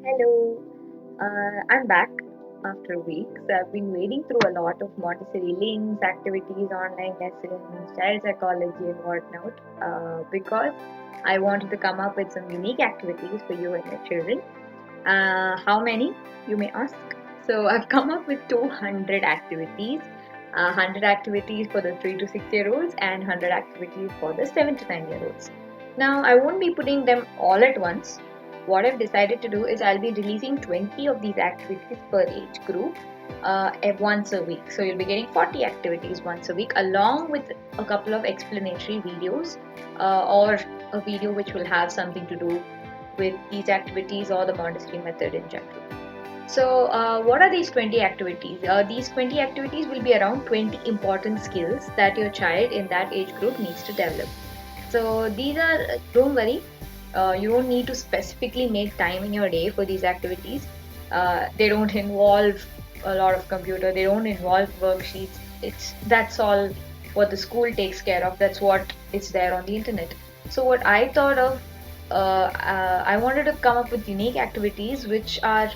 Hello, I'm back after weeks. I've been wading through a lot of Montessori links, activities, online lessons, child psychology, and whatnot because I wanted to come up with some unique activities for you and your children. How many, you may ask? So, I've come up with 200 activities. 100 activities for the 3 to 6 year olds and 100 activities for the 7 to 9 year olds. Now, I won't be putting them all at once. What I've decided to do is I'll be releasing 20 of these activities per age group once a week. So you'll be getting 40 activities once a week, along with a couple of explanatory videos or a video which will have something to do with these activities or the Montessori method in general. So, what are these 20 activities? These 20 activities will be around 20 important skills that your child in that age group needs to develop. So, these are, don't worry, you don't need to specifically make time in your day for these activities. They don't involve a lot of computer, they don't involve worksheets. That's all what the school takes care of, that's what is there on the internet. So, what I thought of I wanted to come up with unique activities which are,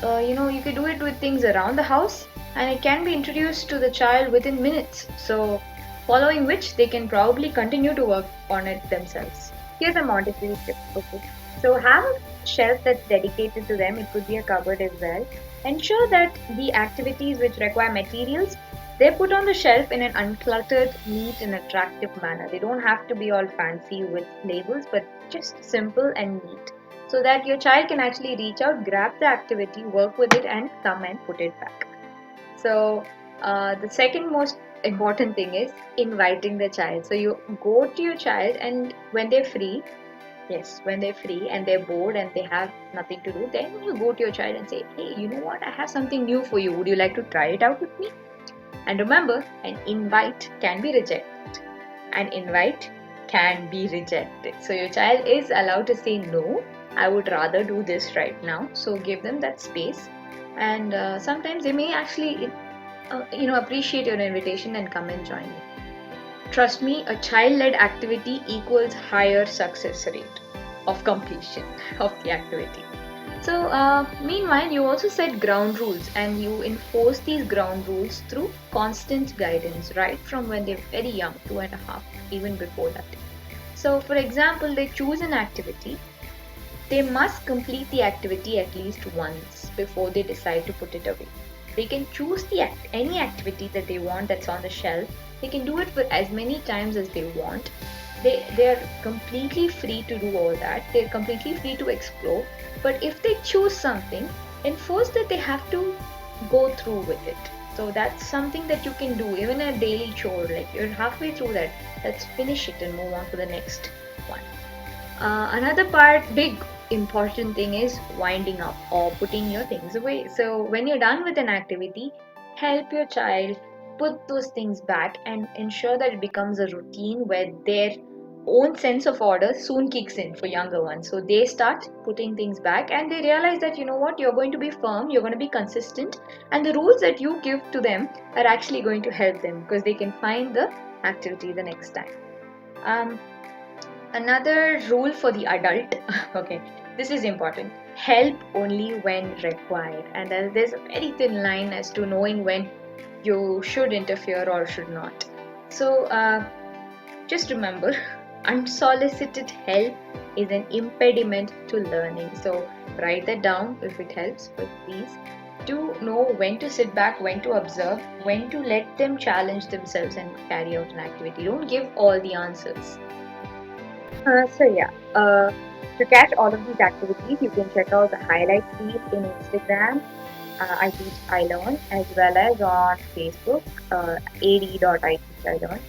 you can do it with things around the house and it can be introduced to the child within minutes. So, following which they can probably continue to work on it themselves. Here's a Montessori tip. Okay. So, have a shelf that's dedicated to them. It could be a cupboard as well. Ensure that the activities which require materials they're put on the shelf in an uncluttered, neat, and attractive manner. They don't have to be all fancy with labels, but just simple and neat so that your child can actually reach out, grab the activity, work with it, and come and put it back. So, the second most important thing is inviting the child. So, you go to your child, and when they're free, yes, when they're free and they're bored and they have nothing to do, then you go to your child and say, hey, you know what? I have something new for you. Would you like to try it out with me? And remember, an invite can be rejected. An invite can be rejected. So your child is allowed to say no. I would rather do this right now. So give them that space, and sometimes they may actually, appreciate your invitation and come and join you. Trust me, a child-led activity equals higher success rate of completion of the activity. So, meanwhile, you also set ground rules and you enforce these ground rules through constant guidance, right from when they're very young, 2.5, even before that. So, for example, they choose an activity, they must complete the activity at least once before they decide to put it away. They can choose any activity that they want that's on the shelf. They can do it for as many times as they want. They're completely free to do all that. They're completely free to explore. But if they choose something, enforce that they have to go through with it. So that's something that you can do, even a daily chore. Like you're halfway through that, let's finish it and move on to the next one. Another big important thing is winding up or putting your things away. So when you're done with an activity, help your child put those things back and ensure that it becomes a routine where their own sense of order soon kicks in for younger ones. So they start putting things back and they realize that, you know what, you're going to be firm, you're going to be consistent, and the rules that you give to them are actually going to help them because they can find the activity the next time. Another rule for the adult, okay, this is important. Help only when required. And there's a very thin line as to knowing when you should interfere or should not. So just remember, unsolicited help is an impediment to learning. So write that down if it helps, but please do know when to sit back, when to observe, when to let them challenge themselves and carry out an activity. Don't give all the answers. To catch all of these activities, you can check out the highlight feed in Instagram. I teach I learn, as well as on Facebook, ad.iteachilearn,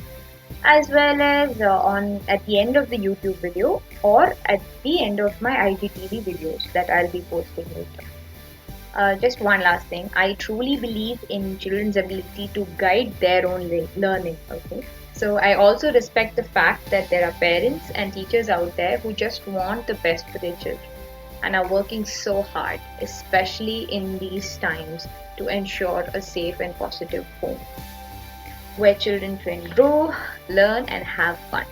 as well as on at the end of the YouTube video or at the end of my IGTV videos that I'll be posting later. Just one last thing. I truly believe in children's ability to guide their own learning. Okay. So I also respect the fact that there are parents and teachers out there who just want the best for their children and are working so hard, especially in these times, to ensure a safe and positive home where children can grow, learn, and have fun.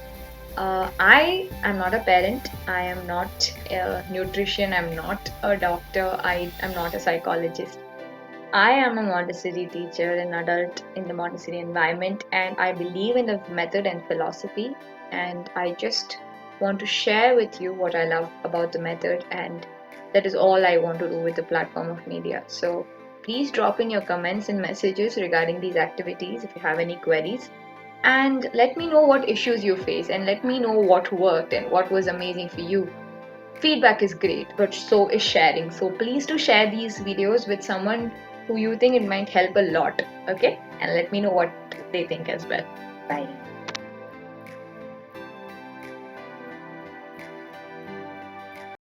I am not a parent. I am not a nutrition. I'm not a doctor. I am not a psychologist. I am a Montessori teacher, an adult in the Montessori environment, and I believe in the method and philosophy. And I just want to share with you what I love about the method, and that is all I want to do with the platform of media. So please drop in your comments and messages regarding these activities if you have any queries. And let me know what issues you face, and let me know what worked and what was amazing for you. Feedback is great, but so is sharing. So please do share these videos with someone who you think it might help a lot. Okay? And let me know what they think as well. Bye.